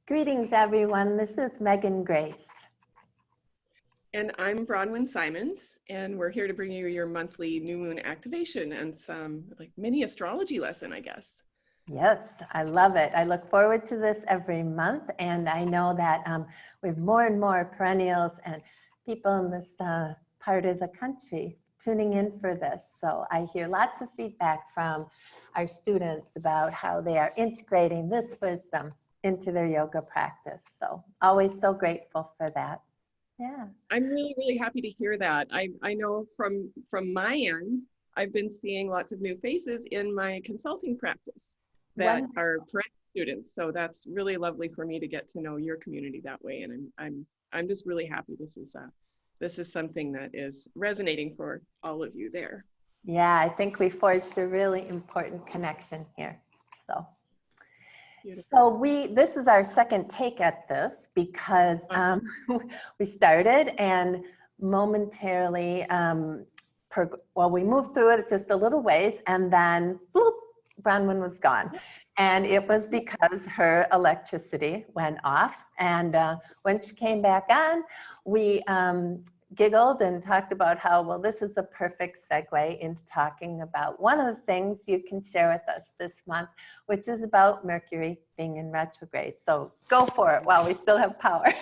Greetings, everyone. This is Megan Grace. And I'm Bronwyn Simons, and we're here to bring you your monthly new moon activation and some mini astrology lesson, I guess. Yes, I love it. I look forward to this every month, and I know that we have more and more perennials and people in this part of the country tuning in for this. So I hear lots of feedback from our students about how they are integrating this wisdom into their yoga practice. So always so grateful for that. Yeah. I'm really, really happy to hear that. I know from my end, I've been seeing lots of new faces in my consulting practice that Wonderful. are perennial students. So that's really lovely for me to get to know your community that way. And I'm just really happy this is something that is resonating for all of you there. Yeah, I think we forged a really important connection here. So. Beautiful. So this is our second take at this because we started and momentarily, we moved through it just a little ways and then bloop, Bronwyn was gone. And it was because her electricity went off. And when she came back on, we giggled and talked about how, well, this is a perfect segue into talking about one of the things you can share with us this month, which is about Mercury being in retrograde. So go for it while we still have power.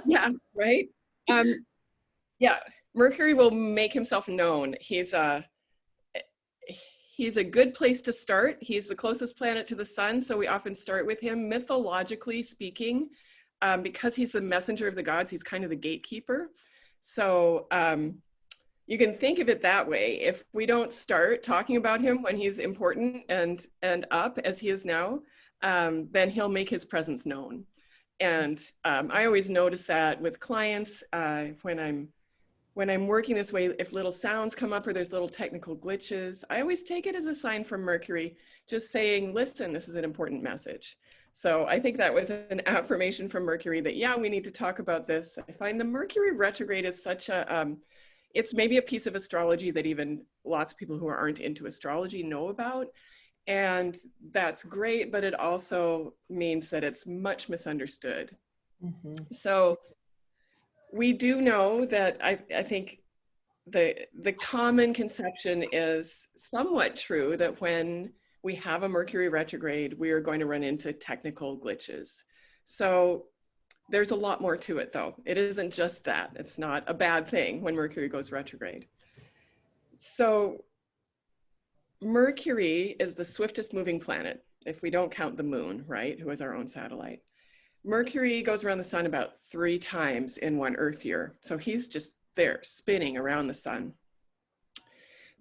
Yeah, right. Yeah, Mercury will make himself known. He's a good place to start. He's the closest planet to the sun, so we often start with him. Mythologically speaking, because he's the messenger of the gods, he's kind of the gatekeeper. So you can think of it that way. If we don't start talking about him when he's important and up as he is now, then he'll make his presence known. And I always notice that with clients when I'm working this way, if little sounds come up or there's little technical glitches, I always take it as a sign from Mercury, just saying, listen, this is an important message. So I think that was an affirmation from Mercury that, yeah, we need to talk about this. I find the Mercury retrograde is such a, it's maybe a piece of astrology that even lots of people who aren't into astrology know about. And that's great, but it also means that it's much misunderstood. Mm-hmm. So we do know that I think the common conception is somewhat true that when we have a Mercury retrograde, we are going to run into technical glitches. So there's a lot more to it though. It isn't just that. It's not a bad thing when Mercury goes retrograde. So Mercury is the swiftest moving planet, if we don't count the moon, right, who is our own satellite. Mercury goes around the sun about 3 times in one Earth year. So he's just there spinning around the sun.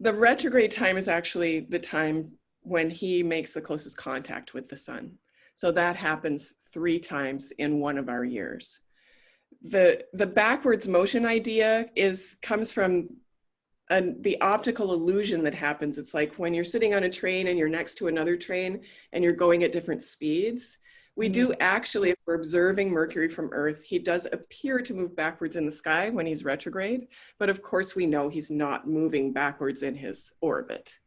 The retrograde time is actually the time when he makes the closest contact with the sun. So that happens 3 times in one of our years. The backwards motion idea comes from the optical illusion that happens. It's like when you're sitting on a train and you're next to another train and you're going at different speeds. We do actually, if we're observing Mercury from Earth, he does appear to move backwards in the sky when he's retrograde, but of course we know he's not moving backwards in his orbit.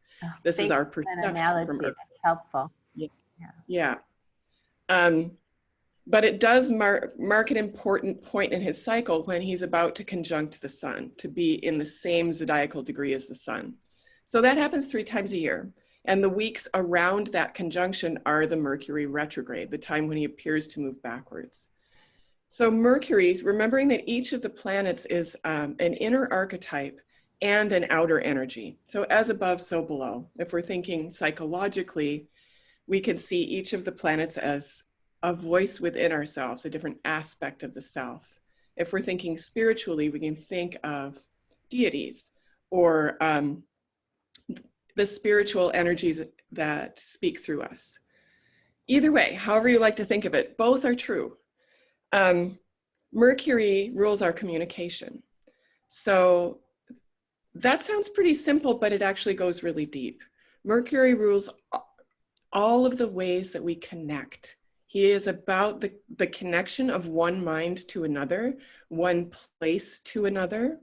This is our perception analogy from Earth. That's helpful. Yeah. But it does mark an important point in his cycle when he's about to conjunct the sun, to be in the same zodiacal degree as the sun. So that happens 3 times a year. And the weeks around that conjunction are the Mercury retrograde, the time when he appears to move backwards. So Mercury, remembering that each of the planets is an inner archetype and an outer energy. So as above, so below. If we're thinking psychologically, we can see each of the planets as a voice within ourselves, a different aspect of the self. If we're thinking spiritually, we can think of deities or the spiritual energies that speak through us. Either way, however you like to think of it, both are true. Mercury rules our communication. So that sounds pretty simple, but it actually goes really deep. Mercury rules all of the ways that we connect. He is about the connection of one mind to another, one place to another.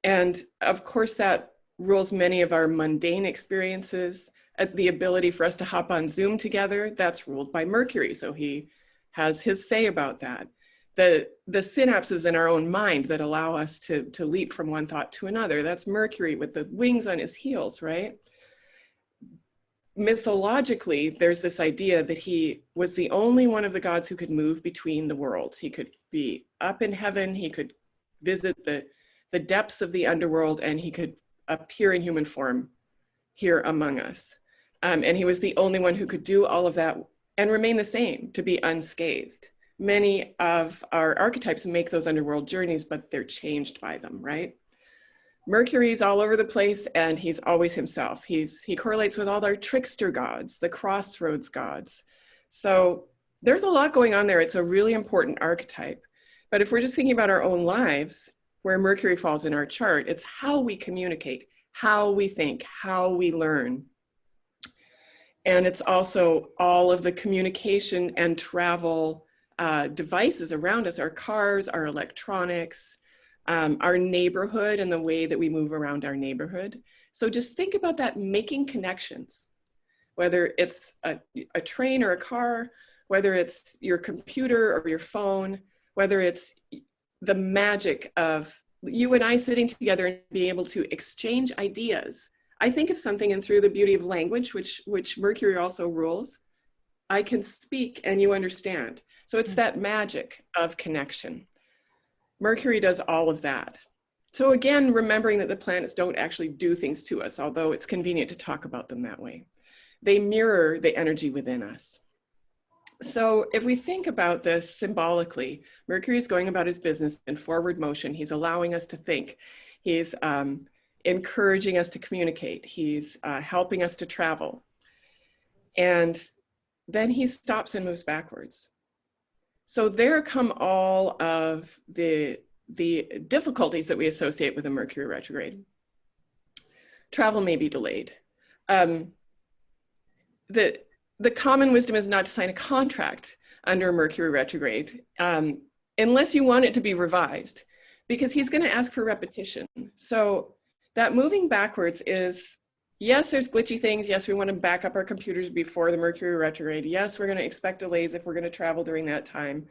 And of course, that rules many of our mundane experiences. The ability for us to hop on Zoom together, that's ruled by Mercury. So he has his say about that. The synapses in our own mind that allow us to leap from one thought to another. That's Mercury with the wings on his heels, right? Mythologically, there's this idea that he was the only one of the gods who could move between the worlds. He could be up in heaven, he could visit the depths of the underworld, and he could appear in human form here among us. And he was the only one who could do all of that and remain the same, to be unscathed. Many of our archetypes make those underworld journeys, but they're changed by them, right? Mercury's all over the place, and he's always himself. He correlates with all our trickster gods, the crossroads gods. So there's a lot going on there. It's a really important archetype. But if we're just thinking about our own lives, where Mercury falls in our chart, it's how we communicate, how we think, how we learn. And it's also all of the communication and travel devices around us, our cars, our electronics, our neighborhood and the way that we move around our neighborhood. So just think about that, making connections, whether it's a train or a car, whether it's your computer or your phone, whether it's the magic of you and I sitting together and being able to exchange ideas. I think of something, and through the beauty of language, which Mercury also rules, I can speak and you understand. So it's that magic of connection. Mercury does all of that. So again, remembering that the planets don't actually do things to us, although it's convenient to talk about them that way. They mirror the energy within us. So if we think about this symbolically, Mercury is going about his business in forward motion. He's allowing us to think. He's encouraging us to communicate. He's helping us to travel. And then he stops and moves backwards. So there come all of the difficulties that we associate with a Mercury retrograde. Travel may be delayed. The common wisdom is not to sign a contract under Mercury retrograde unless you want it to be revised, because he's going to ask for repetition. So that moving backwards is, yes, there's glitchy things. Yes, we want to back up our computers before the Mercury retrograde. Yes, we're going to expect delays if we're going to travel during that time.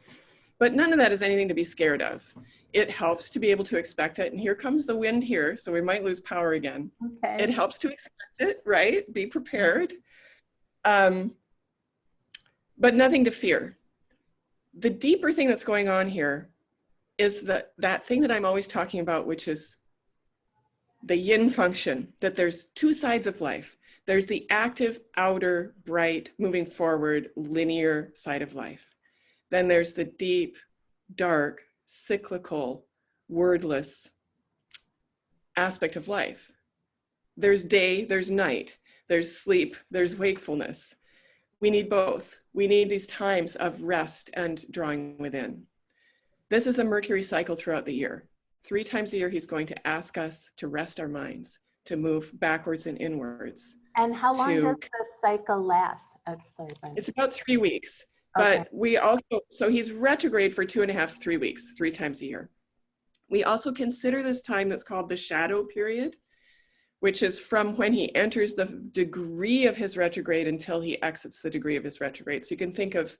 But none of that is anything to be scared of. It helps to be able to expect it. And here comes the wind here, so we might lose power again. Okay. It helps to expect it, right? Be prepared. But nothing to fear. The deeper thing that's going on here is that thing that I'm always talking about, which is the Yin function, that there's two sides of life. There's the active, outer, bright, moving forward, linear side of life. Then there's the deep, dark, cyclical, wordless aspect of life. There's day, there's night, there's sleep, there's wakefulness. We need both. We need these times of rest and drawing within. This is the Mercury cycle throughout the year. 3 times a year, he's going to ask us to rest our minds, to move backwards and inwards. And how long does the cycle last? It's about 3 weeks. Okay. But we also, so he's retrograde for 2.5, 3 weeks, 3 times a year. We also consider this time that's called the shadow period, which is from when he enters the degree of his retrograde until he exits the degree of his retrograde. So you can think of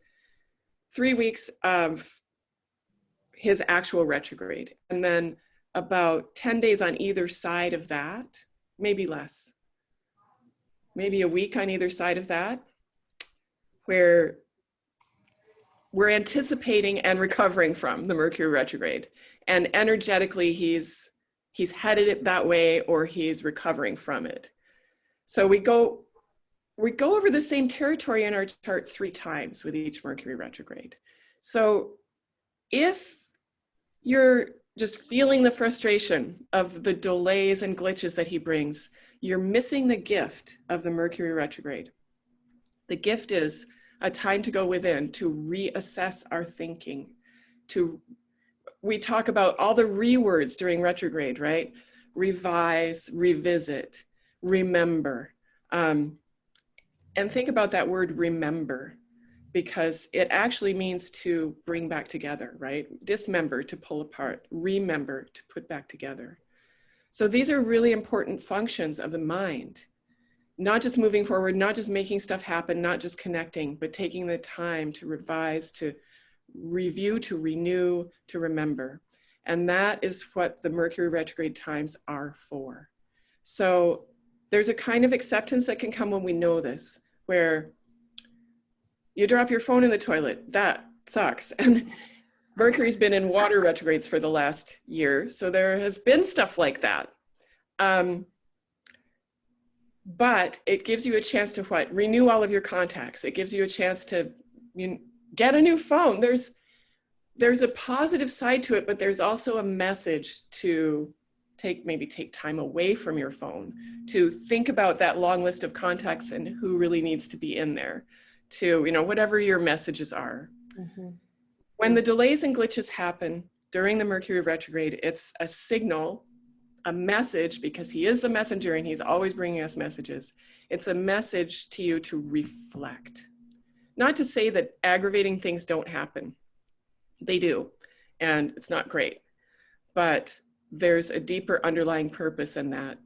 3 weeks of his actual retrograde, and then about 10 days on either side of that, maybe less, maybe a week on either side of that, where we're anticipating and recovering from the Mercury retrograde. And energetically, he's headed it that way, or he's recovering from it. So we go over the same territory in our chart 3 times with each Mercury retrograde. So if you're just feeling the frustration of the delays and glitches that he brings, you're missing the gift of the Mercury retrograde. The gift is a time to go within, to reassess our thinking. We talk about all the re-words during retrograde, right? Revise, revisit, remember. And think about that word remember, because it actually means to bring back together, right? Dismember, to pull apart, remember, to put back together. So these are really important functions of the mind. Not just moving forward, not just making stuff happen, not just connecting, but taking the time to revise, to review, to renew, to remember. And that is what the Mercury retrograde times are for. So there's a kind of acceptance that can come when we know this, where you drop your phone in the toilet. That sucks. And Mercury's been in water retrogrades for the last year. So there has been stuff like that. But it gives you a chance to what? Renew all of your contacts. It gives you a chance to get a new phone. There's a positive side to it, but there's also a message to maybe take time away from your phone, to think about that long list of contacts and who really needs to be in there, to, whatever your messages are. Mm-hmm. When the delays and glitches happen during the Mercury retrograde, it's a signal, a message, because he is the messenger and he's always bringing us messages. It's a message to you to reflect. Not to say that aggravating things don't happen. They do, and it's not great. But there's a deeper underlying purpose, and that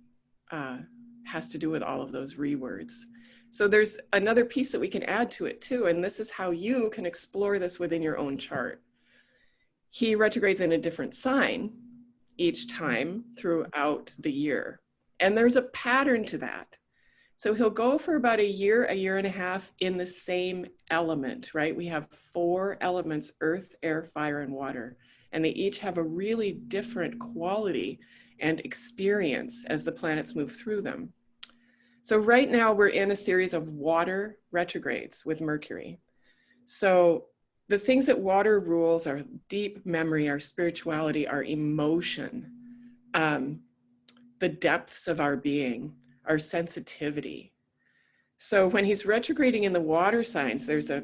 has to do with all of those rewords. So there's another piece that we can add to it too, and this is how you can explore this within your own chart. He retrogrades in a different sign each time throughout the year. And there's a pattern to that. So he'll go for about a year and a half in the same element, right? We have 4 elements: earth, air, fire, and water. And they each have a really different quality and experience as the planets move through them. So right now we're in a series of water retrogrades with Mercury. So the things that water rules are deep memory, our spirituality, our emotion, the depths of our being, our sensitivity. So when he's retrograding in the water signs, there's a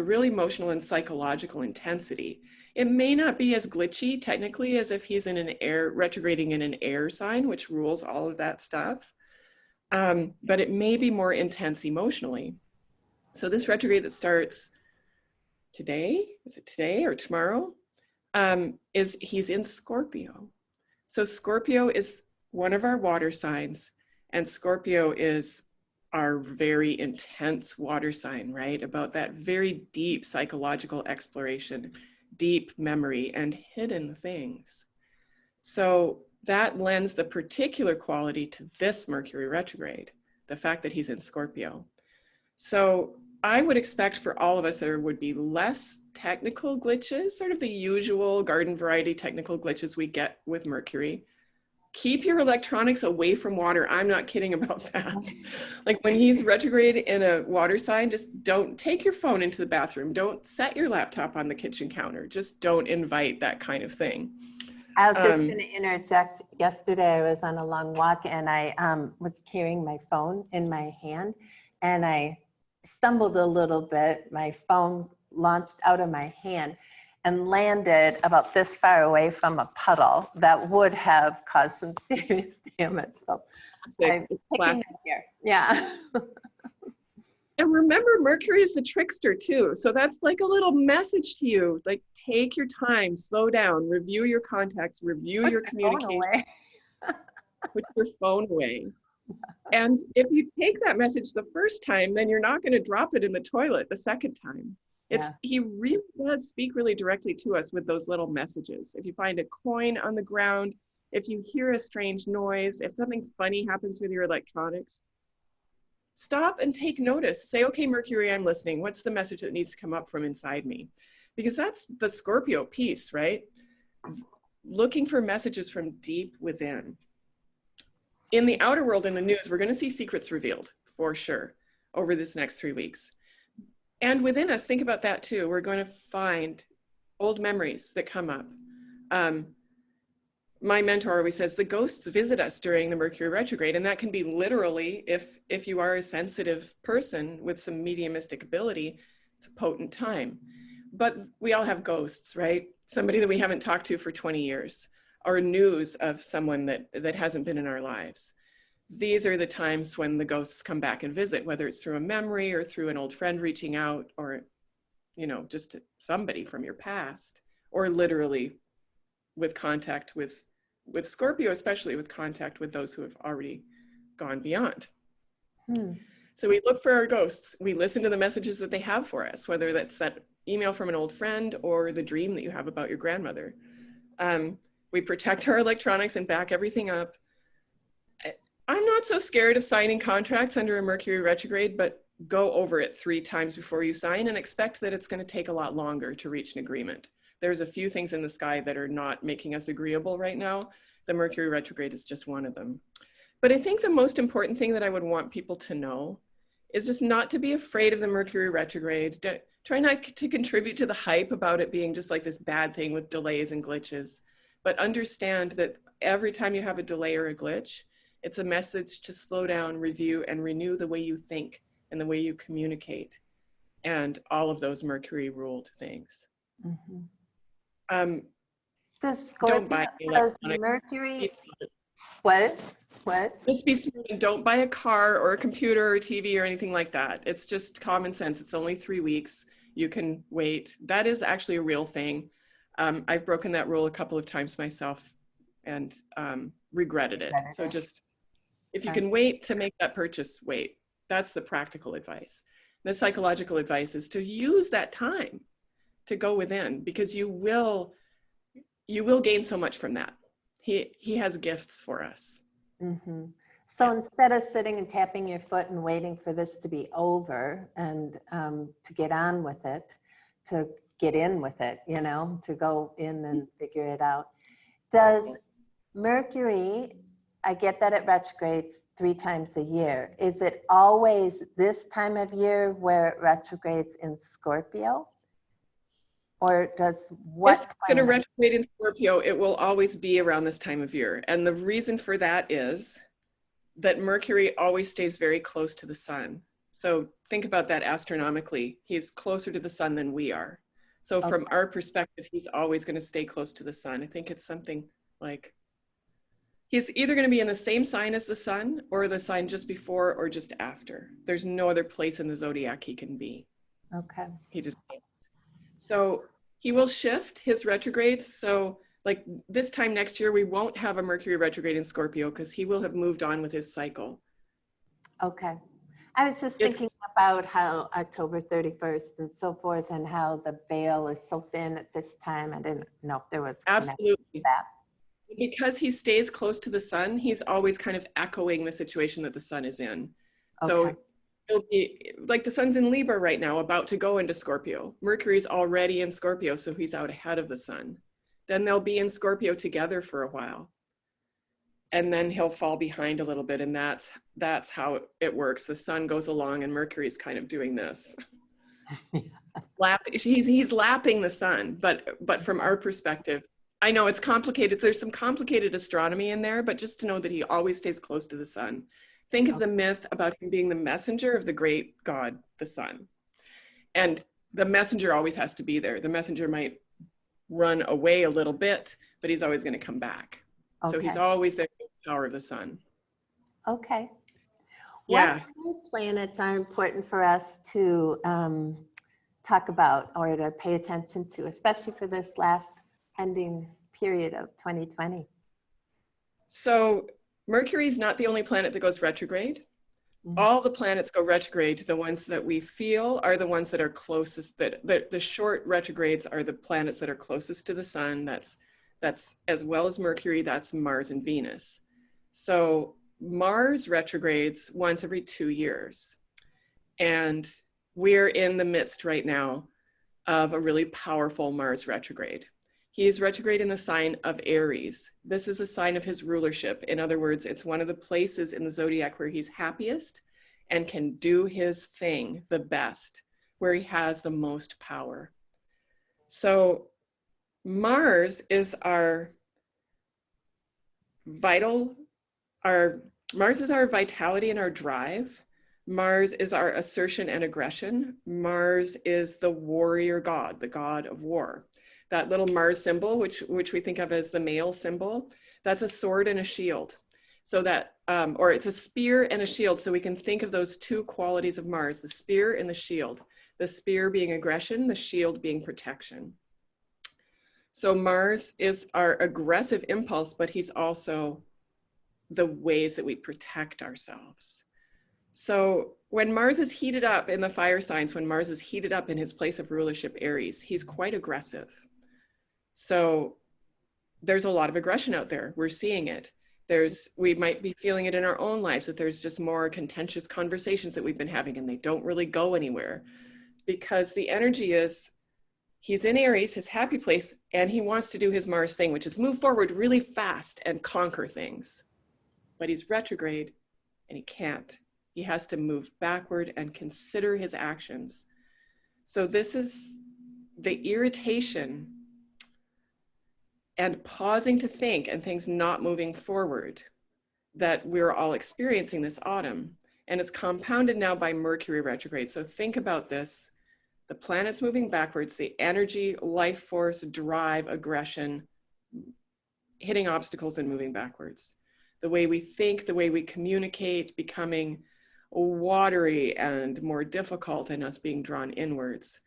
really emotional and psychological intensity. It may not be as glitchy technically as if he's in retrograding in an air sign, which rules all of that stuff. But it may be more intense emotionally. So this retrograde that starts today, is it today or tomorrow? He's in Scorpio. So Scorpio is one of our water signs, and Scorpio is our very intense water sign, right? About that very deep psychological exploration, deep memory, and hidden things. So that lends the particular quality to this Mercury retrograde, the fact that he's in Scorpio. So I would expect for all of us there would be less technical glitches, sort of the usual garden variety technical glitches we get with Mercury. Keep your electronics away from water. I'm not kidding about that. Like when he's retrograde in a water sign, just don't take your phone into the bathroom. Don't set your laptop on the kitchen counter. Just don't invite that kind of thing. I was just going to interject. Yesterday I was on a long walk and I was carrying my phone in my hand and I stumbled a little bit. My phone launched out of my hand and landed about this far away from a puddle that would have caused some serious damage. So I'm taking it here. Yeah. And remember, Mercury is the trickster too. So that's like a little message to you, like take your time, slow down, review your contacts, review your communication, put your phone away. And if you take that message the first time, then you're not going to drop it in the toilet the second time. He really does speak really directly to us with those little messages. If you find a coin on the ground, if you hear a strange noise, if something funny happens with your electronics, stop and take notice. Say, okay, Mercury, I'm listening. What's the message that needs to come up from inside me? Because that's the Scorpio piece, right? Looking for messages from deep within. In the outer world, in the news, we're going to see secrets revealed for sure over this next 3 weeks. And within us, think about that too. We're going to find old memories that come up. My mentor always says the ghosts visit us during the Mercury retrograde, and that can be literally, if you are a sensitive person with some mediumistic ability, it's a potent time. But we all have ghosts, right? Somebody that we haven't talked to for 20 years, or news of someone that hasn't been in our lives. These are the times when the ghosts come back and visit, whether it's through a memory or through an old friend reaching out, or, just somebody from your past, or literally with contact with Scorpio, especially with contact with those who have already gone beyond. So we look for our ghosts. We listen to the messages that they have for us, whether that's that email from an old friend or the dream that you have about your grandmother. We protect our electronics and back everything up. I'm not so scared of signing contracts under a Mercury retrograde, but go over it 3 times before you sign and expect that it's going to take a lot longer to reach an agreement. There's a few things in the sky that are not making us agreeable right now. The Mercury retrograde is just one of them. But I think the most important thing that I would want people to know is just not to be afraid of the Mercury retrograde. Try not to contribute to the hype about it being just like this bad thing with delays and glitches, but understand that every time you have a delay or a glitch, it's a message to slow down, review, and renew the way you think and the way you communicate, and all of those Mercury ruled things. Mm-hmm. Does Scorpio, don't buy does Mercury, what? Just be smart and don't buy a car or a computer or TV or anything like that. It's just common sense. It's only 3 weeks. You can wait. That is actually a real thing. I've broken that rule a couple of times myself and regretted it. So just, if you can wait to make that purchase, wait. That's the practical advice. The psychological advice is to use that time to go within, because you will gain so much from that. He has gifts for us. Mm-hmm. So instead of sitting and tapping your foot and waiting for this to be over and to get on with it, to get in with it, you know, to go in and figure it out. Does Mercury, I get that it retrogrades 3 times a year. Is it always this time of year where it retrogrades in Scorpio? Or does what? If it's going to retrograde in Scorpio, it will always be around this time of year. And the reason for that is that Mercury always stays very close to the sun. So think about that astronomically. He's closer to the sun than we are. So from our perspective, he's always going to stay close to the sun. I think it's something like he's either going to be in the same sign as the sun or the sign just before or just after. There's no other place in the zodiac he can be. Okay. He just can't. So he will shift his retrogrades. So like this time next year, we won't have a Mercury retrograde in Scorpio because he will have moved on with his cycle. Okay. I was just thinking about how October 31st and so forth, and how the veil is so thin at this time. I didn't know if there was absolutely that. Because he stays close to the sun, he's always kind of echoing the situation that the sun is in. So it'll be like the sun's in Libra right now, about to go into Scorpio. Mercury's already in Scorpio, so he's out ahead of the sun. Then they'll be in Scorpio together for a while. And then he'll fall behind a little bit, and that's how it works. The sun goes along and Mercury's kind of doing this. He's lapping the sun, but from our perspective, I know it's complicated. There's some complicated astronomy in there, but just to know that he always stays close to the sun. Think of the myth about him being the messenger of the great god, the sun. And the messenger always has to be there. The messenger might run away a little bit, but he's always going to come back. So he's always there with the power of the sun. Okay. Yeah. What planets are important for us to talk about or to pay attention to, especially for this last ending period of 2020? So Mercury's not the only planet that goes retrograde. All the planets go retrograde. The ones that we feel are the ones that are closest, the short retrogrades are the planets that are closest to the sun. That's as well as Mercury, that's Mars and Venus. So Mars retrogrades once every 2 years. And we're in the midst right now of a really powerful Mars retrograde. He is retrograde in the sign of Aries. This is a sign of his rulership. In other words, it's one of the places in the zodiac where he's happiest and can do his thing the best, where he has the most power. So Mars is our Mars is our vitality and our drive. Mars is our assertion and aggression. Mars is the warrior god, the god of war. That little Mars symbol, which we think of as the male symbol, that's a sword and a shield. So that, or it's a spear and a shield. So we can think of those 2 qualities of Mars, the spear and the shield. The spear being aggression, the shield being protection. So Mars is our aggressive impulse, but he's also the ways that we protect ourselves. So when Mars is heated up in the fire signs, when Mars is heated up in his place of rulership, Aries, he's quite aggressive. So there's a lot of aggression out there. We're seeing it. We might be feeling it in our own lives, that there's just more contentious conversations that we've been having and they don't really go anywhere, because the energy is, he's in Aries, his happy place, and he wants to do his Mars thing, which is move forward really fast and conquer things. But he's retrograde and he can't. He has to move backward and consider his actions. So this is the irritation and pausing to think and things not moving forward that we're all experiencing this autumn. And it's compounded now by Mercury retrograde. So think about this. The planet's moving backwards, the energy, life force, drive, aggression, hitting obstacles and moving backwards. The way we think, the way we communicate, becoming watery and more difficult, and us being drawn inwards.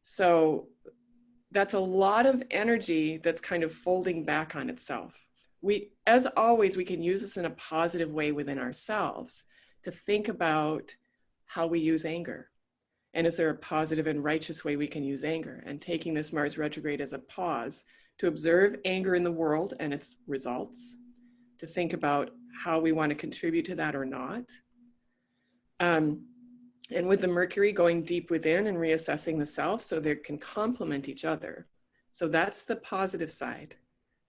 So that's a lot of energy that's kind of folding back on itself. As always, we can use this in a positive way within ourselves to think about how we use anger. And is there a positive and righteous way we can use anger? And taking this Mars retrograde as a pause to observe anger in the world and its results, to think about how we want to contribute to that or not. And with the Mercury going deep within and reassessing the self so they can complement each other. So that's the positive side.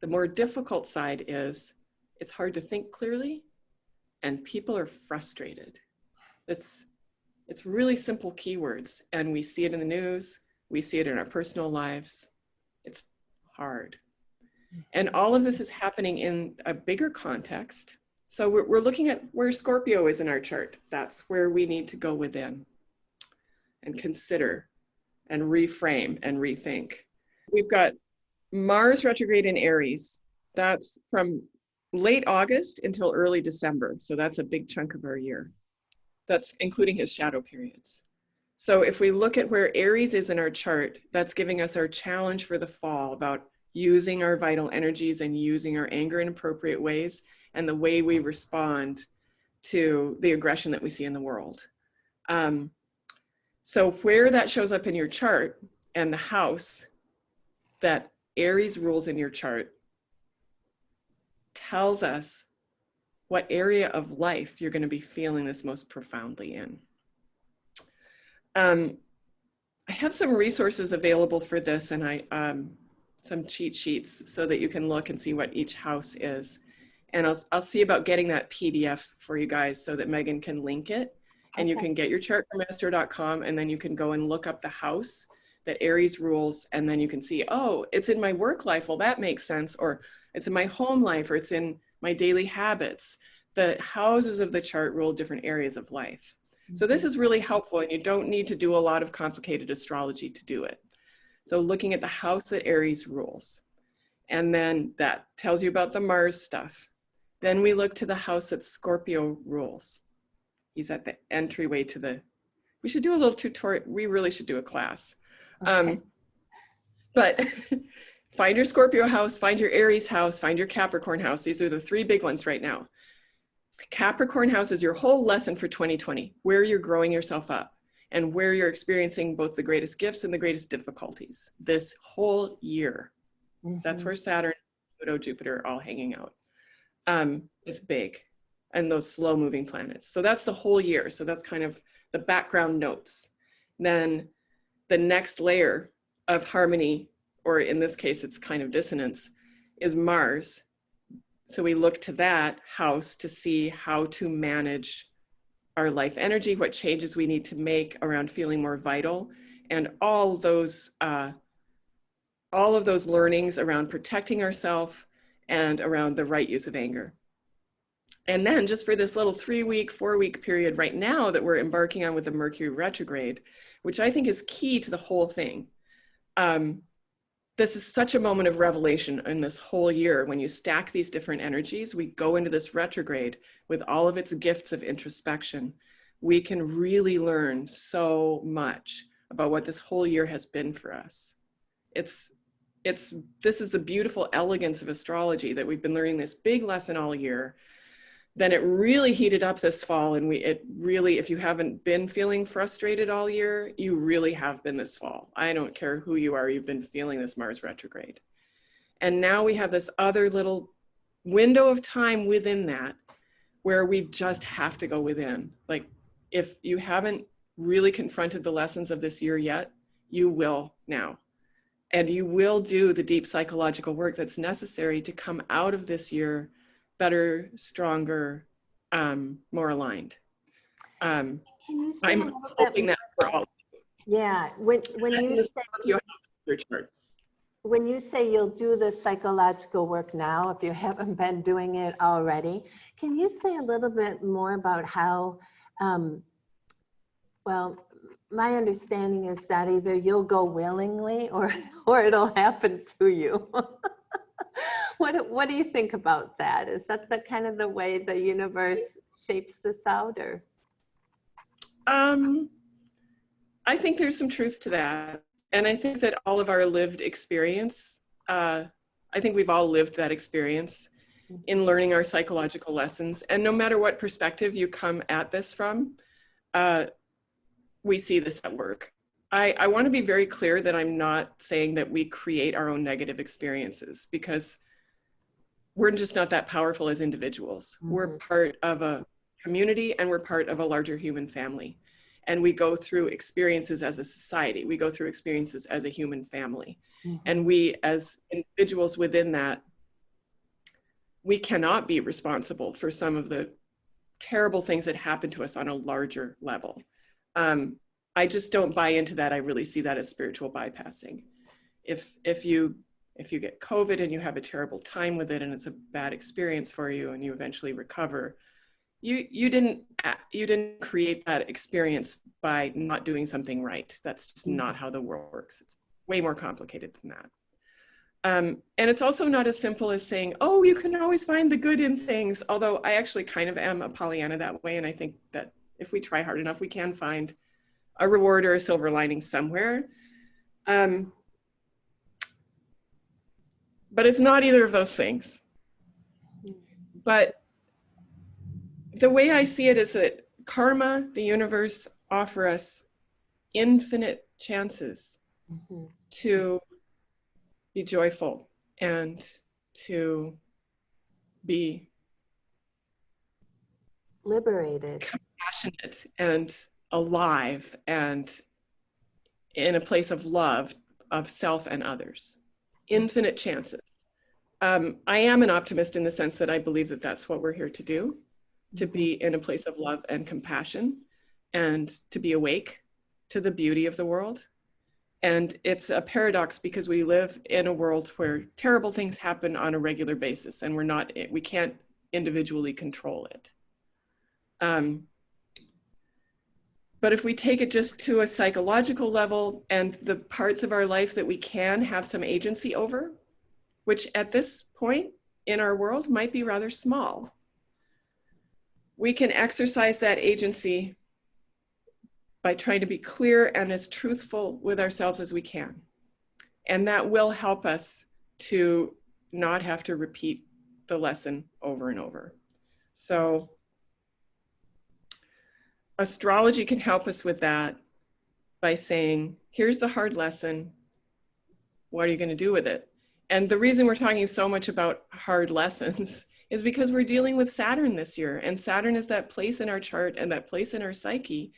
The more difficult side is it's hard to think clearly and people are frustrated. It's really simple keywords, and we see it in the news, we see it in our personal lives. It's hard. And all of this is happening in a bigger context. So we're looking at where Scorpio is in our chart. That's where we need to go within and consider and reframe and rethink. We've got Mars retrograde in Aries. That's from late August until early December. So that's a big chunk of our year. That's including his shadow periods. So if we look at where Aries is in our chart, that's giving us our challenge for the fall about using our vital energies and using our anger in appropriate ways and the way we respond to the aggression that we see in the world. So where that shows up in your chart and the house that Aries rules in your chart tells us what area of life you're going to be feeling this most profoundly in. I have some resources available for this, and some cheat sheets so that you can look and see what each house is. And I'll see about getting that PDF for you guys so that Megan can link it. And you can get your chart from master.com, and then you can go and look up the house that Aries rules, and then you can see, oh, it's in my work life. Well, that makes sense. Or it's in my home life, or it's in my daily habits. The houses of the chart rule different areas of life. So this is really helpful, and you don't need to do a lot of complicated astrology to do it. So looking at the house that Aries rules, and then that tells you about the Mars stuff. Then we look to the house that Scorpio rules. He's at the entryway to we should do a little tutorial. We really should do a class. Okay. But find your Scorpio house, find your Aries house, find your Capricorn house. These are the three big ones right now. The Capricorn house is your whole lesson for 2020, where you're growing yourself up and where you're experiencing both the greatest gifts and the greatest difficulties this whole year. Mm-hmm. That's where Saturn, Pluto, Jupiter are all hanging out. It's big, and those slow moving planets. So that's the whole year. So that's kind of the background notes. Then the next layer of harmony, or in this case, it's kind of dissonance, is Mars. So we look to that house to see how to manage our life energy, what changes we need to make around feeling more vital, and all of those learnings around protecting ourselves and around the right use of anger. And then just for this little 3-week, 4-week period right now that we're embarking on with the Mercury retrograde, which I think is key to the whole thing. This is such a moment of revelation in this whole year. When you stack these different energies, we go into this retrograde with all of its gifts of introspection. We can really learn so much about what this whole year has been for us. This is the beautiful elegance of astrology, that we've been learning this big lesson all year, then it really heated up this fall, and it really, if you haven't been feeling frustrated all year, you really have been this fall. I don't care who you are, you've been feeling this Mars retrograde. And now we have this other little window of time within that where we just have to go within. Like, if you haven't really confronted the lessons of this year yet, you will now. And you will do the deep psychological work that's necessary to come out of this year better, stronger, more aligned. Can you say I'm hoping that for all. Yeah, when you say you'll do the psychological work now, if you haven't been doing it already, can you say a little bit more about how, well, my understanding is that either you'll go willingly or it'll happen to you. What do you think about that? Is that the kind of the way the universe shapes this out, or? I think there's some truth to that. And I think that all of our lived experience, I think we've all lived that experience in learning our psychological lessons. And no matter what perspective you come at this from, we see this at work. I want to be very clear that I'm not saying that we create our own negative experiences, because we're just not that powerful as individuals. Mm-hmm. We're part of a community, and we're part of a larger human family. And we go through experiences as a society. We go through experiences as a human family. Mm-hmm. And we, as individuals within that, we cannot be responsible for some of the terrible things that happen to us on a larger level. I just don't buy into that. I really see that as spiritual bypassing. If you get COVID and you have a terrible time with it and it's a bad experience for you and you eventually recover, you didn't create that experience by not doing something right. That's just not how the world works. It's way more complicated than that. And it's also not as simple as saying, oh, you can always find the good in things. Although I actually kind of am a Pollyanna that way. And I think that if we try hard enough, we can find a reward or a silver lining somewhere. But it's not either of those things. But the way I see it is that karma, the universe, offer us infinite chances to be joyful and to be liberated, compassionate and alive, and in a place of love of self and others. Infinite chances. I am an optimist in the sense that I believe that that's what we're here to do, to be in a place of love and compassion, and to be awake to the beauty of the world. And it's a paradox because we live in a world where terrible things happen on a regular basis, and we can't individually control it. But if we take it just to a psychological level, and the parts of our life that we can have some agency over, which at this point in our world might be rather small, we can exercise that agency by trying to be clear and as truthful with ourselves as we can. And that will help us to not have to repeat the lesson over and over. So astrology can help us with that by saying, here's the hard lesson. What are you going to do with it? And the reason we're talking so much about hard lessons is because we're dealing with Saturn this year. And Saturn is that place in our chart and that place in our psyche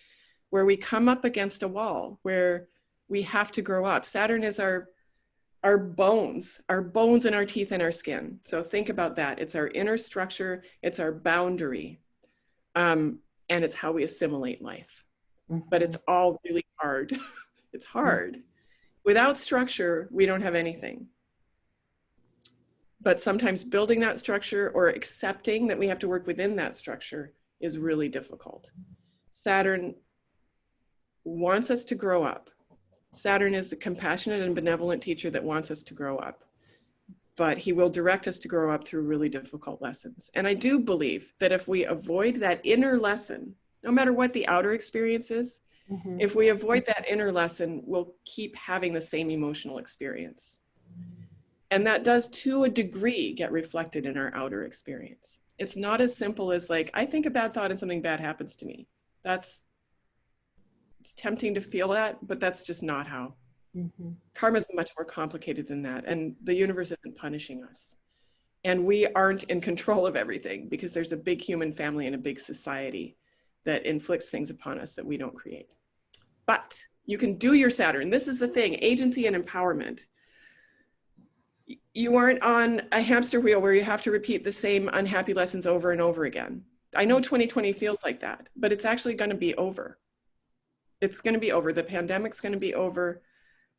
where we come up against a wall, where we have to grow up. Saturn is our bones and our teeth and our skin. So think about that. It's our inner structure. It's our boundary. And it's how we assimilate life. But it's all really hard. It's hard. Without structure, we don't have anything. But sometimes building that structure or accepting that we have to work within that structure is really difficult. Saturn wants us to grow up. Saturn is the compassionate and benevolent teacher that wants us to grow up. But he will direct us to grow up through really difficult lessons. And I do believe that if we avoid that inner lesson, no matter what the outer experience is, if we avoid that inner lesson, we'll keep having the same emotional experience. And that does, to a degree, get reflected in our outer experience. It's not as simple as like, I think a bad thought and something bad happens to me. It's tempting to feel that, but that's just not how. Karma is much more complicated than that. And the universe isn't punishing us. And we aren't in control of everything because there's a big human family and a big society that inflicts things upon us that we don't create. But you can do your Saturn. This is the thing, agency and empowerment. You aren't on a hamster wheel where you have to repeat the same unhappy lessons over and over again. I know 2020 feels like that, but it's actually going to be over. It's going to be over. The pandemic's going to be over.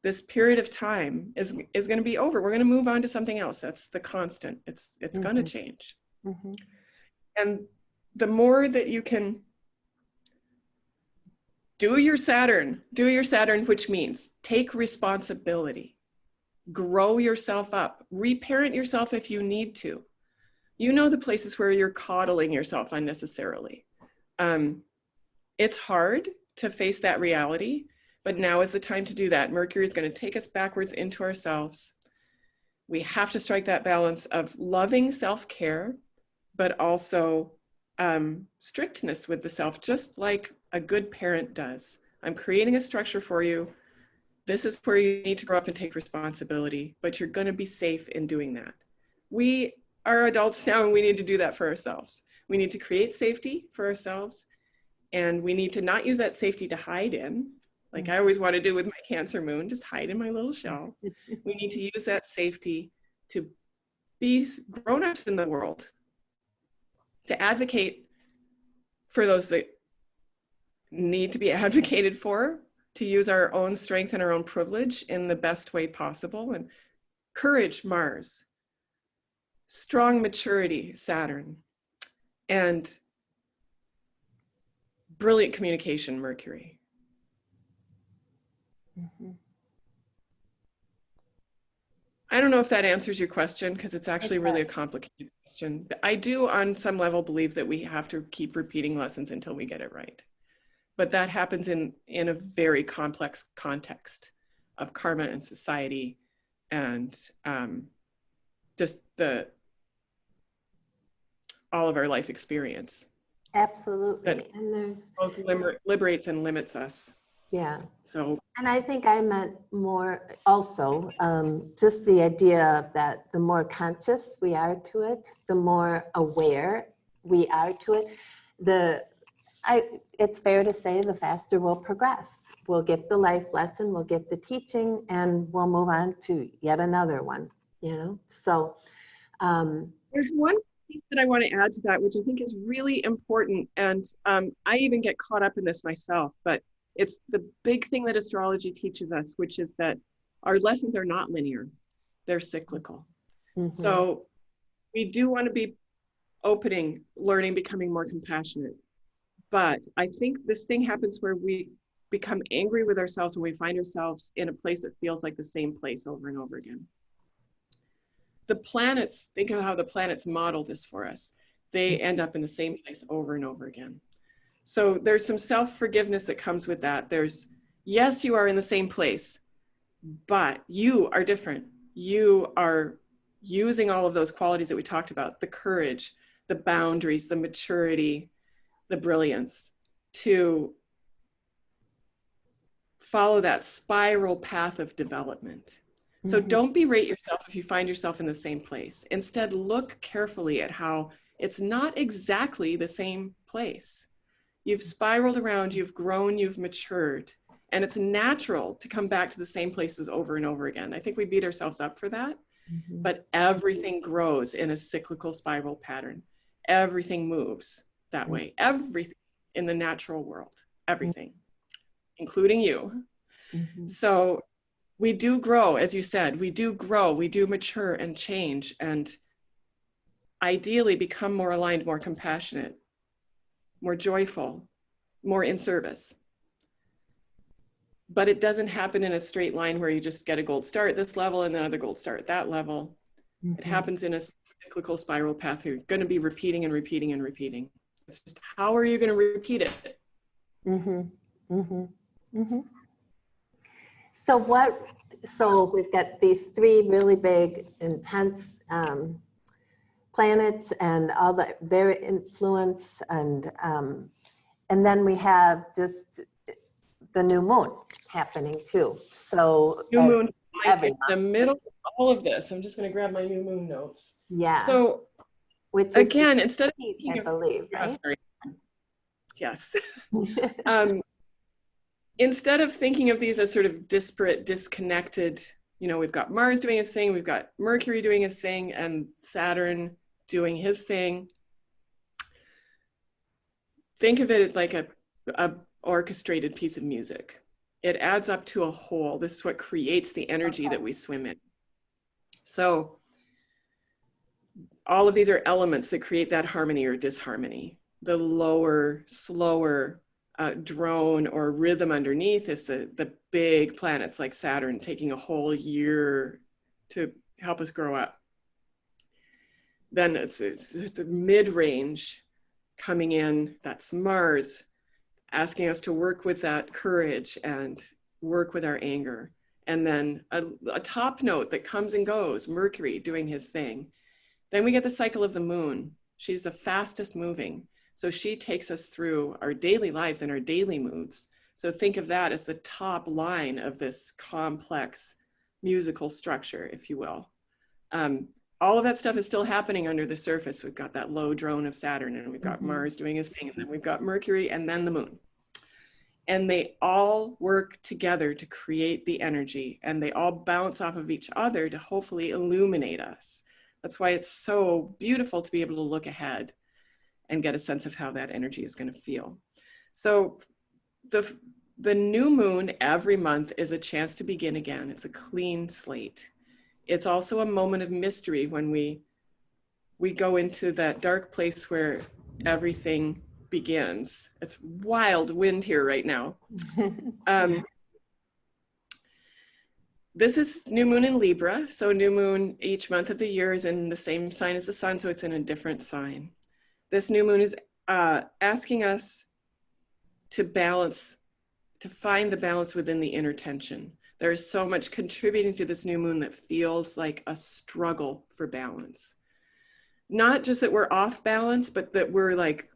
This period of time is going to be over. We're going to move on to something else. That's the constant. It's going to change. And the more that you can do your Saturn, which means take responsibility, grow yourself up, reparent yourself if you need to. You know the places where you're coddling yourself unnecessarily. It's hard to face that reality, but now is the time to do that. Mercury is going to take us backwards into ourselves. We have to strike that balance of loving self-care, but also strictness with the self, just like a good parent does. I'm creating a structure for you. This is where you need to grow up and take responsibility, but you're going to be safe in doing that. We are adults now, and we need to do that for ourselves. We need to create safety for ourselves, and we need to not use that safety to hide in, like I always want to do with my Cancer moon, just hide in my little shell. We need to use that safety to be grown-ups in the world, to advocate for those that need to be advocated for, to use our own strength and our own privilege in the best way possible. And courage, Mars, strong maturity, Saturn, and brilliant communication, Mercury. I don't know if that answers your question, because it's actually really a complicated question. But I do, on some level, believe that we have to keep repeating lessons until we get it right. But that happens in a very complex context of karma and society, and just all of our life experience. Absolutely. That and there's both liberates and limits us. Yeah. So, and I think I meant more also just the idea that the more conscious we are to it, the more aware we are to it, it's fair to say the faster we'll progress. We'll get the life lesson, we'll get the teaching, and we'll move on to yet another one, you know? So there's one piece that I want to add to that, which I think is really important. And I even get caught up in this myself, but it's the big thing that astrology teaches us, which is that our lessons are not linear. They're cyclical. So we do want to be opening, learning, becoming more compassionate. But I think this thing happens where we become angry with ourselves when we find ourselves in a place that feels like the same place over and over again. The planets, think of how the planets model this for us. They end up in the same place over and over again. So there's some self-forgiveness that comes with that. There's, yes, you are in the same place, but you are different. You are using all of those qualities that we talked about, the courage, the boundaries, the maturity, the brilliance, to follow that spiral path of development. So don't berate yourself if you find yourself in the same place. Instead, look carefully at how it's not exactly the same place. You've spiraled around, you've grown, you've matured, and it's natural to come back to the same places over and over again. I think we beat ourselves up for that, but everything grows in a cyclical spiral pattern. Everything moves that way. Everything in the natural world, everything, including you. So we do grow, as you said, we do grow, we do mature and change, and ideally become more aligned, more compassionate, more joyful, more in service. But it doesn't happen in a straight line where you just get a gold star at this level and another gold star at that level. It happens in a cyclical spiral path. You're going to be repeating and repeating and repeating. It's just, how are you going to repeat it? So we've got these three really big, intense planets and all their influence, and then we have just the new moon happening too. So New moon every in the middle of all of this. I'm just going to grab my new moon notes. yeah. So which is again, instead of I believe, right? sorry. Yes. Instead of thinking of these as sort of disparate, disconnected, you know, we've got Mars doing his thing, we've got Mercury doing his thing, and Saturn doing his thing. Think of it like a orchestrated piece of music. It adds up to a whole. This is what creates the energy that we swim in. So all of these are elements that create that harmony or disharmony. The lower, slower drone or rhythm underneath is the big planets like Saturn taking a whole year to help us grow up. Then it's the mid-range coming in, that's Mars, asking us to work with that courage and work with our anger. And then a top note that comes and goes, Mercury doing his thing. Then we get the cycle of the moon. She's the fastest moving. So she takes us through our daily lives and our daily moods. So think of that as the top line of this complex musical structure, if you will. All of that stuff is still happening under the surface. We've got that low drone of Saturn, and we've got Mars doing his thing, and then we've got Mercury, and then the moon. And they all work together to create the energy, and they all bounce off of each other to hopefully illuminate us. That's why it's so beautiful to be able to look ahead and get a sense of how that energy is going to feel. So the new moon every month is a chance to begin again. It's a clean slate. It's also a moment of mystery when we go into that dark place where everything begins. It's wild wind here right now. This is new moon in Libra. So new moon each month of the year is in the same sign as the sun, so it's in a different sign. This new moon is asking us to balance, to find the balance within the inner tension. There is so much contributing to this new moon that feels like a struggle for balance. Not just that we're off balance, but that we're like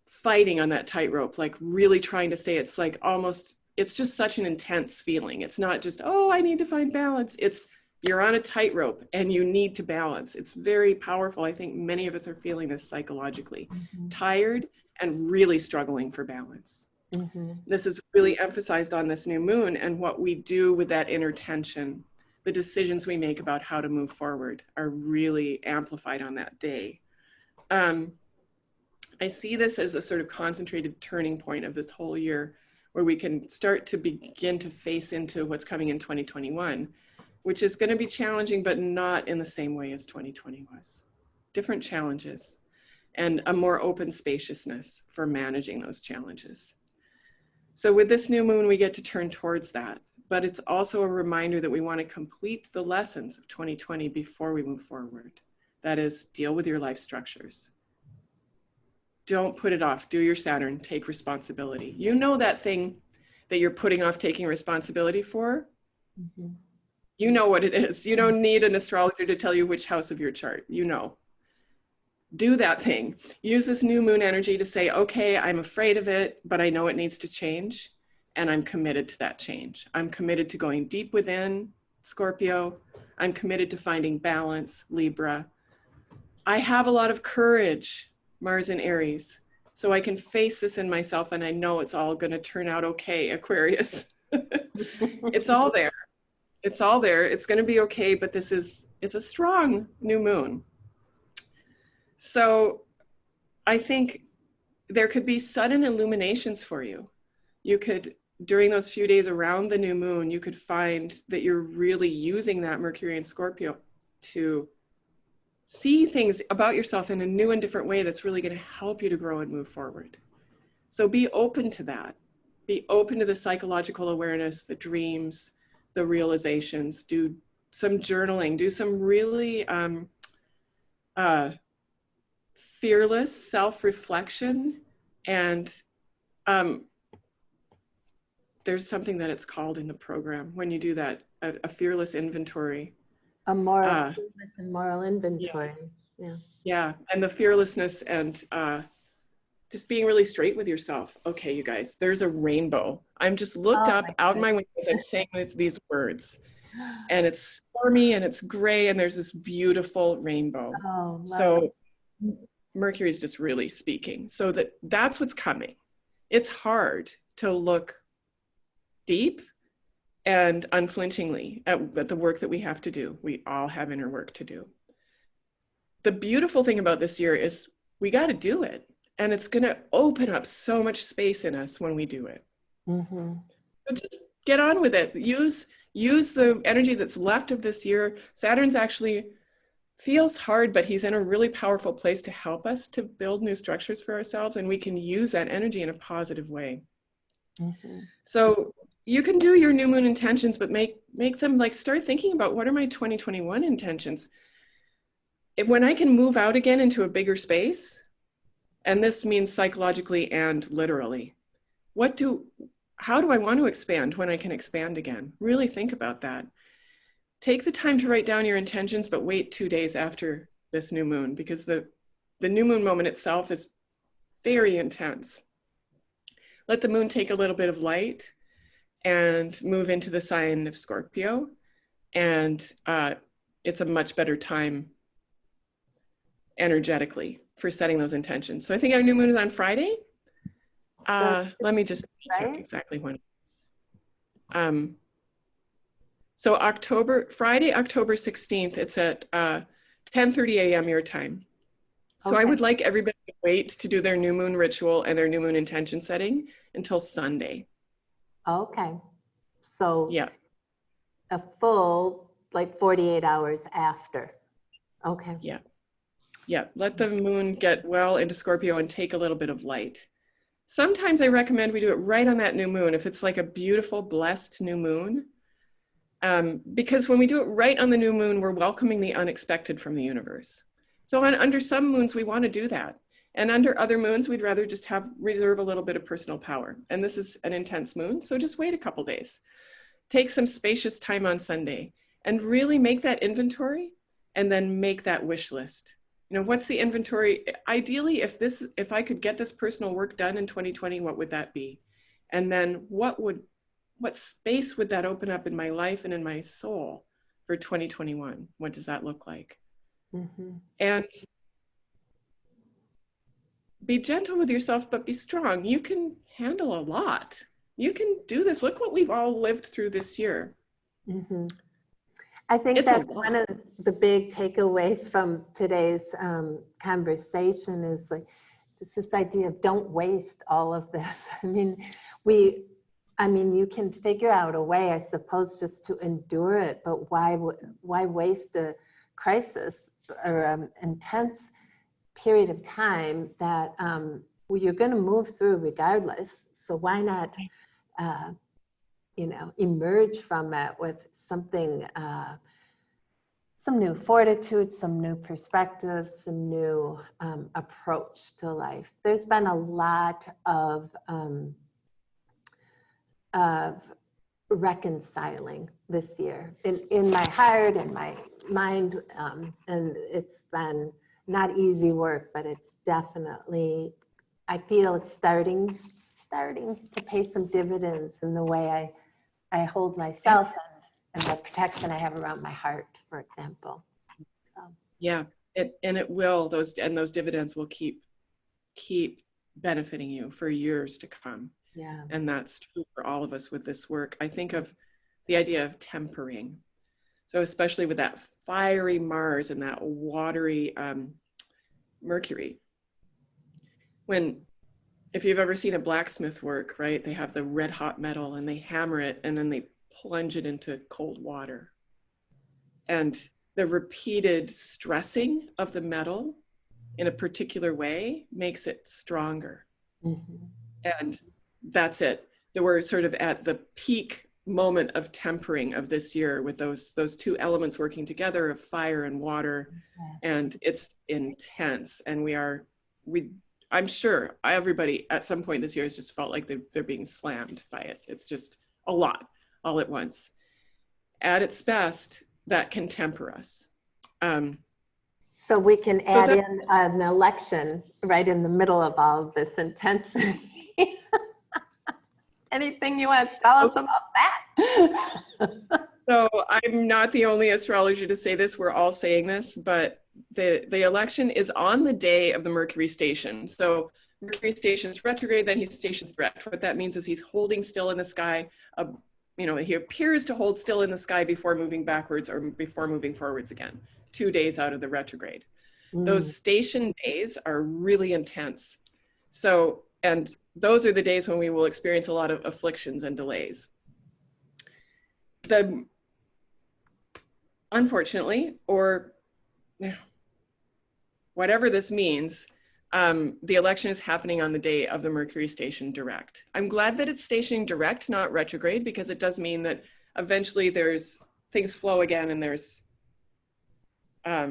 fighting on that tightrope, like really trying to stay. It's like almost, it's just such an intense feeling. It's not just, oh, I need to find balance. It's you're on a tightrope and you need to balance. It's very powerful. I think many of us are feeling this psychologically, tired and really struggling for balance. This is really emphasized on this new moon, and what we do with that inner tension, the decisions we make about how to move forward are really amplified on that day. I see this as a sort of concentrated turning point of this whole year where we can start to begin to face into what's coming in 2021, which is going to be challenging, but not in the same way as 2020 was. Different challenges and a more open spaciousness for managing those challenges. So with this new moon, we get to turn towards that, but it's also a reminder that we want to complete the lessons of 2020 before we move forward. That is, deal with your life structures. Don't put it off. Do your Saturn, take responsibility. You know that thing that you're putting off taking responsibility for? You know what it is. You don't need an astrologer to tell you which house of your chart. You know. Do that thing. Use this new moon energy to say, okay, I'm afraid of it, but I know it needs to change, and I'm committed to that change. I'm committed to going deep within, Scorpio. I'm committed to finding balance, Libra. I have a lot of courage, Mars in Aries, so I can face this in myself, and I know it's all going to turn out okay, Aquarius. It's all there. It's all there. It's going to be okay, but it's a strong new moon. So I think there could be sudden illuminations for you. You could, during those few days around the new moon, you could find that you're really using that Mercury and Scorpio to see things about yourself in a new and different way that's really going to help you to grow and move forward. So be open to that. Be open to the psychological awareness, the dreams, the realizations. Do some journaling. Do some really fearless self-reflection, and there's something that it's called in the program when you do that, a fearless inventory. A moral and moral inventory. Yeah. Yeah. And the fearlessness and just being really straight with yourself. Okay, you guys, there's a rainbow. I'm just looked Oh up my out my goodness. windows. I'm saying these words, and it's stormy and it's gray, and there's this beautiful rainbow. Oh, love So it. Mercury's just really speaking. So that's what's coming. It's hard to look deep and unflinchingly at the work that we have to do. We all have inner work to do. The beautiful thing about this year is we got to do it. And it's going to open up so much space in us when we do it. Mm-hmm. So just get on with it. Use the energy that's left of this year. Saturn's actually feels hard, but he's in a really powerful place to help us to build new structures for ourselves. And we can use that energy in a positive way. Mm-hmm. So you can do your new moon intentions, but make them like, start thinking about, what are my 2021 intentions? When I can move out again into a bigger space, and this means psychologically and literally, how do I want to expand when I can expand again? Really think about that. Take the time to write down your intentions, but wait 2 days after this new moon, because the new moon moment itself is very intense. Let the moon take a little bit of light and move into the sign of Scorpio. And it's a much better time energetically for setting those intentions. So I think our new moon is on Friday. Let me just check exactly when. So Friday, October 16th, it's at 10:30 a.m. your time. So I would like everybody to wait to do their new moon ritual and their new moon intention setting until Sunday. Okay. So yeah, a full, like 48 hours after. Okay. Yeah. Yeah. Let the moon get well into Scorpio and take a little bit of light. Sometimes I recommend we do it right on that new moon, if it's like a beautiful, blessed new moon. Because when we do it right on the new moon, we're welcoming the unexpected from the universe. So under some moons, we want to do that. And under other moons, we'd rather just reserve a little bit of personal power. And this is an intense moon, so just wait a couple days. Take some spacious time on Sunday and really make that inventory, and then make that wish list. You know, what's the inventory? Ideally, if I could get this personal work done in 2020, what would that be? And then what space would that open up in my life and in my soul for 2021? What does that look like? Mm-hmm. And be gentle with yourself, but be strong. You can handle a lot. You can do this. Look what we've all lived through this year. Mm-hmm. I think that's one of the big takeaways from today's conversation is like just this idea of don't waste all of this. I mean, you can figure out a way, I suppose, just to endure it, but why waste a crisis or intense period of time that you're going to move through regardless? So why not, emerge from it with something, some new fortitude, some new perspective, some new approach to life. There's been a lot of reconciling this year in my heart and my mind, and it's been not easy work, but it's definitely, I feel it's starting to pay some dividends in the way I hold myself and the protection I have around my heart, for example. So. Yeah, it will, those dividends will keep benefiting you for years to come. Yeah. And that's true for all of us with this work. I think of the idea of tempering. So especially with that fiery Mars and that watery Mercury. If you've ever seen a blacksmith work, right, they have the red hot metal and they hammer it and then they plunge it into cold water. And the repeated stressing of the metal in a particular way makes it stronger. Mm-hmm. And that's it. We're sort of at the peak moment of tempering of this year with those two elements working together of fire and water. Okay. And it's intense. And I'm sure everybody at some point this year has just felt like they're being slammed by it. It's just a lot all at once. At its best, that can temper us. So we can So add in an election right in the middle of all of this intensity. Anything you want to tell us about that? So I'm not the only astrologer to say this. We're all saying this, but the election is on the day of the Mercury station. So Mercury stations retrograde, then he stations direct. What that means is he's holding still in the sky. He appears to hold still in the sky before moving backwards or before moving forwards again, 2 days out of the retrograde. Those station days are really intense. So, and those are the days when we will experience a lot of afflictions and delays. Unfortunately, or whatever this means, the election is happening on the day of the Mercury station direct. I'm glad that it's stationing direct, not retrograde, because it does mean that eventually there's things flow again, and there's I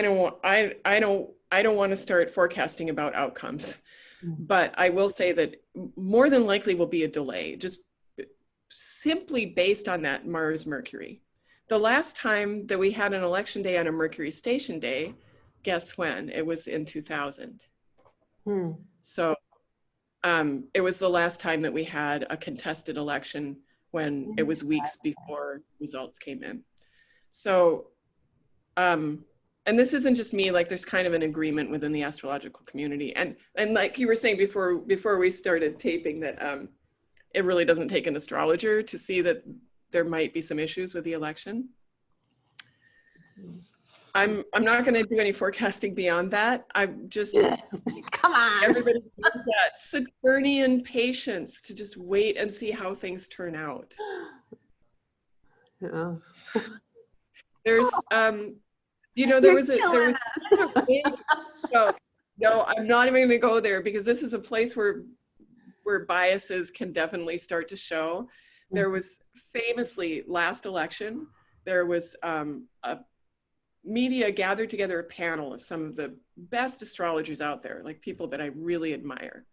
don't want to start forecasting about outcomes, but I will say that more than likely will be a delay, just simply based on that Mars Mercury. The last time that we had an election day on a Mercury station day, guess when? It was in 2000. So it was the last time that we had a contested election, when it was weeks before results came in. So, and this isn't just me, like there's kind of an agreement within the astrological community. And like you were saying before we started taping, that it really doesn't take an astrologer to see that there might be some issues with the election. I'm not going to do any forecasting beyond that. I'm just, come on. Everybody needs that Saturnian patience to just wait and see how things turn out. There's, there was no, I'm not even going to go there, because this is a place where biases can definitely start to show. There was famously last election, there was media gathered together a panel of some of the best astrologers out there, like people that I really admire.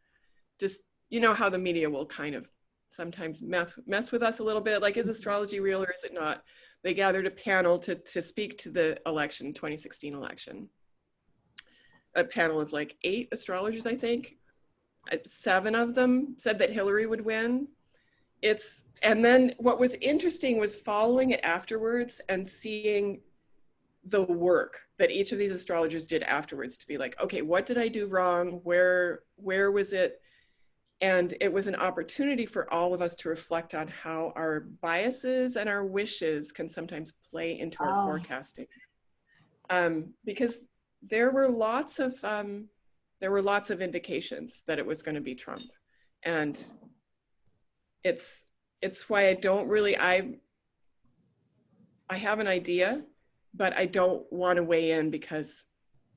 Just, how the media will kind of sometimes mess with us a little bit, like, is astrology real or is it not? They gathered a panel to speak to the election, 2016 election. A panel of like 8 astrologers, I think. 7 of them said that Hillary would win. And then what was interesting was following it afterwards and seeing the work that each of these astrologers did afterwards to be like, okay, what did I do wrong? Where was it? And it was an opportunity for all of us to reflect on how our biases and our wishes can sometimes play into our forecasting. Because there were lots of indications that it was going to be Trump. And it's why I don't really, I have an idea, but I don't want to weigh in, because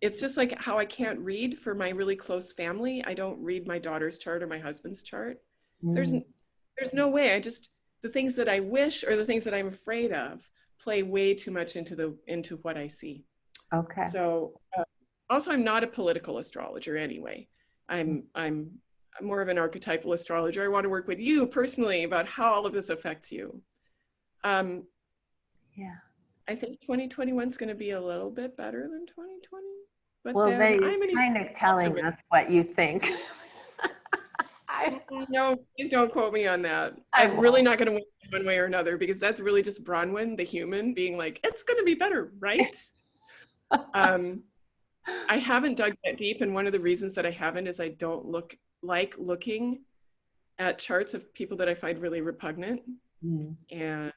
it's just like how I can't read for my really close family. I don't read my daughter's chart or my husband's chart. There's no way. The things that I wish or the things that I'm afraid of play way too much into what I see. Okay. So also, I'm not a political astrologer anyway. I'm more of an archetypal astrologer. I want to work with you personally about how all of this affects you. I think 2021 is going to be a little bit better than 2020. But well, then they're kind of telling us what you think. No, please don't quote me on that. I'm really not going to win one way or another, because that's really just Bronwyn, the human, being like, it's going to be better, right? I haven't dug that deep, and one of the reasons that I haven't is I don't like looking at charts of people that I find really repugnant. And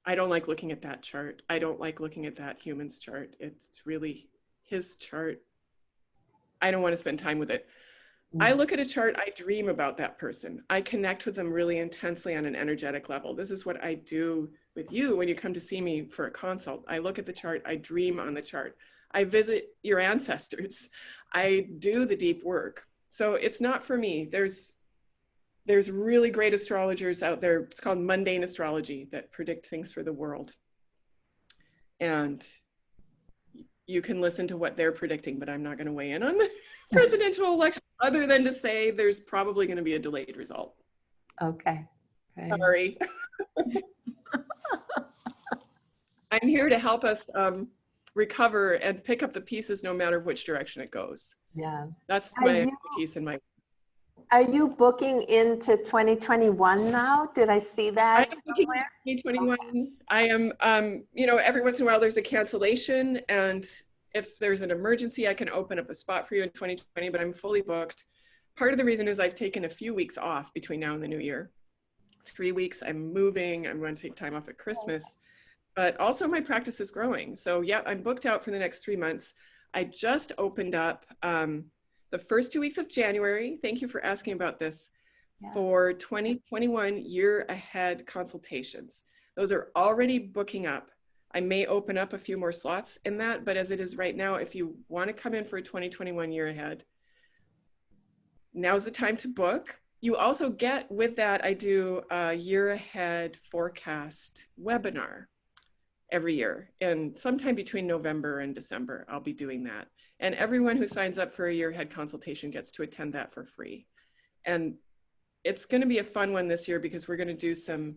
I don't like looking at that chart. I don't like looking at that human's chart. It's really his chart. I don't want to spend time with it. I look at a chart, I dream about that person. I connect with them really intensely on an energetic level. This is what I do with you when you come to see me for a consult. I look at the chart, I dream on the chart. I visit your ancestors. I do the deep work. So it's not for me. There's really great astrologers out there. It's called mundane astrology, that predict things for the world. And you can listen to what they're predicting, but I'm not going to weigh in on the presidential election, other than to say there's probably going to be a delayed result. Okay. Sorry. I'm here to help us recover and pick up the pieces no matter which direction it goes. Yeah. That's Are my you, expertise in my. are you booking into 2021 now? Did I see I that am looking somewhere? at 2021. I am, you know, every once in a while there's a cancellation, and if there's an emergency, I can open up a spot for you in 2020, but I'm fully booked. Part of the reason is I've taken a few weeks off between now and the new year. 3 weeks, I'm moving, I'm going to take time off at Christmas, but also my practice is growing. So yeah, I'm booked out for the next 3 months. I just opened up the first 2 weeks of January. Thank you for asking about this. Yeah. For 2021 year ahead consultations. Those are already booking up. I may open up a few more slots in that, but as it is right now, if you want to come in for a 2021 year ahead, now's the time to book. You also get with that, I do a year ahead forecast webinar every year, and sometime between November and December, I'll be doing that. And everyone who signs up for a year ahead consultation gets to attend that for free. And it's going to be a fun one this year because we're going to do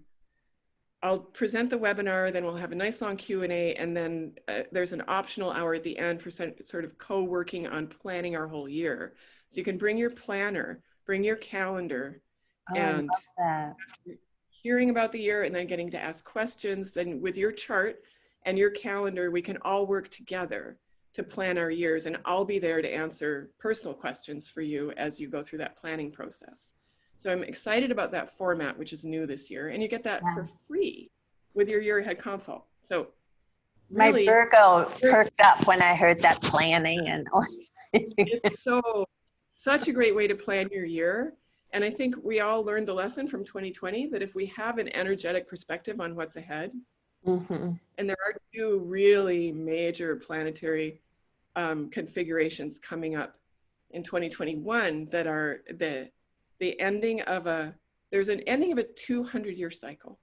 I'll present the webinar, then we'll have a nice long Q&A, and then there's an optional hour at the end for sort of co-working on planning our whole year. So you can bring your planner, bring your calendar, and hearing about the year and then getting to ask questions. And with your chart and your calendar, we can all work together to plan our years, and I'll be there to answer personal questions for you as you go through that planning process. So I'm excited about that format, which is new this year. And you get that for free with your year ahead consult. So really, my Virgo perked up when I heard that planning and it's such a great way to plan your year. And I think we all learned the lesson from 2020 that if we have an energetic perspective on what's ahead, and there are 2 really major planetary configurations coming up in 2021 that are the ending of there's an ending of a 200-year cycle.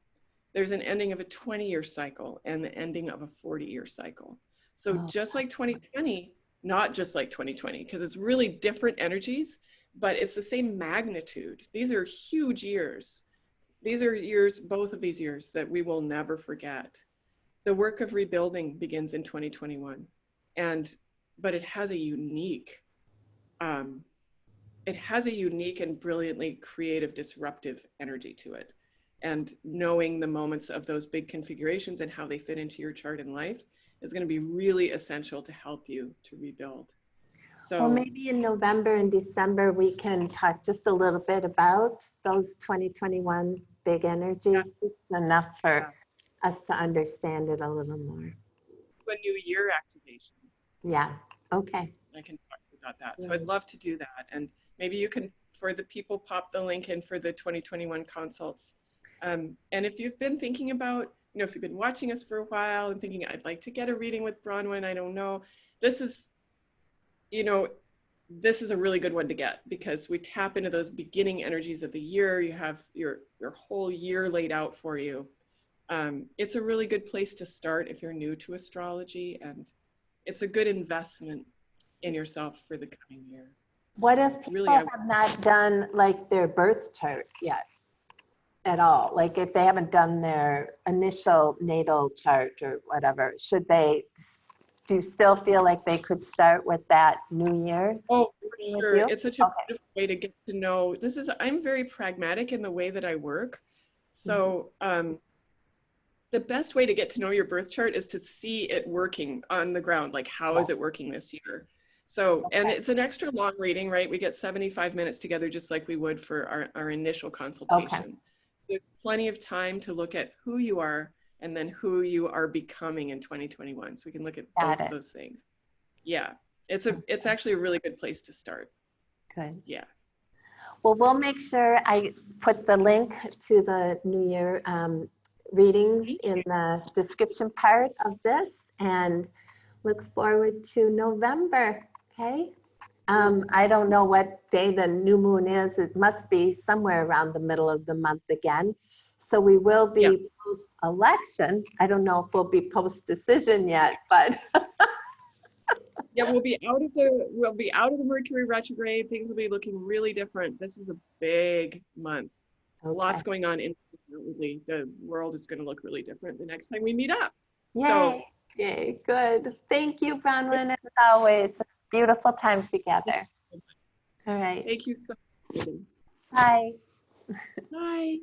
There's an ending of a 20-year cycle and the ending of a 40-year cycle. So just like 2020, not just like 2020, because it's really different energies, but it's the same magnitude. These are huge years. These are years, both of these years, that we will never forget. The work of rebuilding begins in 2021, but it has a unique, and brilliantly creative, disruptive energy to it. And knowing the moments of those big configurations and how they fit into your chart in life is going to be really essential to help you to rebuild. So, well, maybe in November and December, we can talk just a little bit about those 2021 big energies, just enough for us to understand it a little more. A new year activation. Yeah, okay. I can talk about that. So I'd love to do that. And maybe you can, for the people, pop the link in for the 2021 consults. And if you've been thinking about, if you've been watching us for a while and thinking, I'd like to get a reading with Bronwyn, I don't know, this is a really good one to get because we tap into those beginning energies of the year. You have your whole year laid out for you. It's a really good place to start if you're new to astrology, and it's a good investment in yourself for the coming year. What if people have not done like their birth chart yet at all? Like if they haven't done their initial natal chart or whatever, do you still feel like they could start with that new year? Oh, for sure. It's such a beautiful way to get to know. I'm very pragmatic in the way that I work. So the best way to get to know your birth chart is to see it working on the ground. Like, how is it working this year? So, and it's an extra long reading, right? We get 75 minutes together, just like we would for our initial consultation. There's plenty of time to look at who you are and then who you are becoming in 2021. So we can look at both of those things. Yeah, it's actually a really good place to start. Good. Yeah. Well, we'll make sure I put the link to the New Year readings in the description part of this, and look forward to November. Okay. I don't know what day the new moon is. It must be somewhere around the middle of the month again. So we will be post-election. I don't know if we'll be post-decision yet, but yeah, we'll be out of the Mercury retrograde. Things will be looking really different. This is a big month. Lots going on. The world is going to look really different the next time we meet up. Yay. Okay, good. Thank you, Bronwyn, as always. It's a beautiful time together. All right. Thank you so much. Bye. Bye.